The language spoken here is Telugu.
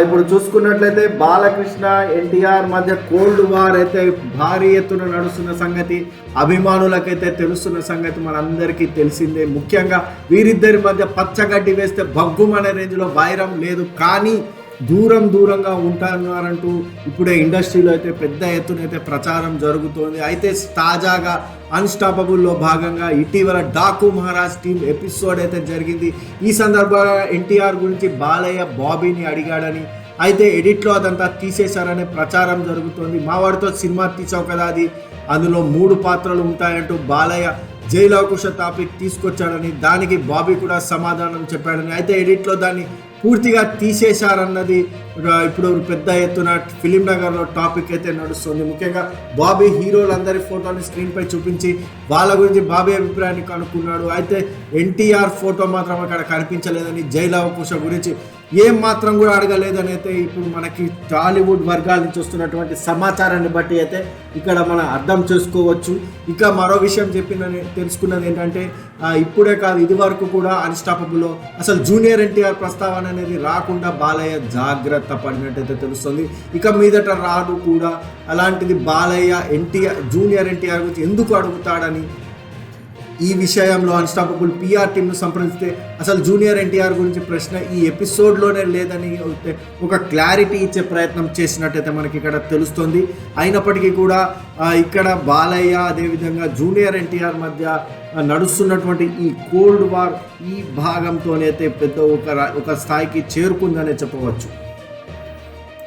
ఇప్పుడు చూసుకున్నట్లయితే బాలకృష్ణ ఎన్టీఆర్ మధ్య కోల్డ్ వార్ అయితే భారీ ఎత్తున నడుస్తున్న సంగతి అభిమానులకైతే తెలుస్తున్న సంగతి మనందరికీ తెలిసిందే. ముఖ్యంగా వీరిద్దరి మధ్య పచ్చగడ్డి వేస్తే భగ్గుమనే రేంజ్లో వైరం లేదు, కానీ దూరంగా ఉంటున్నారంటూ ఇప్పుడే ఇండస్ట్రీలో అయితే పెద్ద ఎత్తున అయితే ప్రచారం జరుగుతోంది. అయితే తాజాగా అన్స్టాపబుల్లో భాగంగా ఇటీవల డాకు మహారాజ్ టీమ్ ఎపిసోడ్ అయితే జరిగింది. ఈ సందర్భంగా ఎన్టీఆర్ గురించి బాలయ్య బాబీని అడిగాడని, అయితే ఎడిట్లో అదంతా తీసేశారనే ప్రచారం జరుగుతోంది. మావాడితో సినిమా తీసావు కదా, అందులో 3 పాత్రలు ఉంటాయంటూ బాలయ్య జైలవకుశ టాపిక్ తీసుకొచ్చాడని, దానికి బాబీ కూడా సమాధానం చెప్పాడని, అయితే ఎడిట్లో దాన్ని పూర్తిగా తీసేశారన్నది ఇప్పుడు పెద్ద ఎత్తున ఫిలిం నగర్లో టాపిక్ అయితే నడుస్తుంది. ముఖ్యంగా బాబీ హీరోలందరి ఫోటోని స్క్రీన్పై చూపించి వాళ్ళ గురించి బాబీ అభిప్రాయాన్ని కనుక్కున్నాడు. అయితే ఎన్టీఆర్ ఫోటో మాత్రం అక్కడ కనిపించలేదని, జైలవకుశ గురించి ఏం మాత్రం కూడా అడగలేదని అయితే ఇప్పుడు మనకి టాలీవుడ్ వర్గాల నుంచి వస్తున్నటువంటి సమాచారాన్ని బట్టి అయితే ఇక్కడ మనం అర్థం చేసుకోవచ్చు. ఇక మరో విషయం తెలుసుకున్నది ఏంటంటే, ఇప్పుడే కాదు ఇది వరకు కూడా అన్స్టాపబుల్లో అసలు జూనియర్ ఎన్టీఆర్ ప్రస్తావన అనేది రాకుండా బాలయ్య జాగ్రత్త పడినట్టయితే తెలుస్తుంది. ఇక మీదట రాదు కూడా. అలాంటిది బాలయ్య జూనియర్ ఎన్టీఆర్ గురించి ఎందుకు అడుగుతాడని ఈ విషయంలో అన్స్టాపబుల్ పిఆర్ టీమ్ను సంప్రదిస్తే అసలు జూనియర్ ఎన్టీఆర్ గురించి ప్రశ్న ఈ ఎపిసోడ్లోనే లేదని ఒక క్లారిటీ ఇచ్చే ప్రయత్నం చేసినట్టయితే మనకి ఇక్కడ తెలుస్తుంది. అయినప్పటికీ కూడా ఇక్కడ బాలయ్య అదేవిధంగా జూనియర్ ఎన్టీఆర్ మధ్య నడుస్తున్నటువంటి ఈ కోల్డ్ వార్ ఈ భాగంతోనైతే పెద్ద ఒక స్థాయికి చేరుకుందనే చెప్పవచ్చు.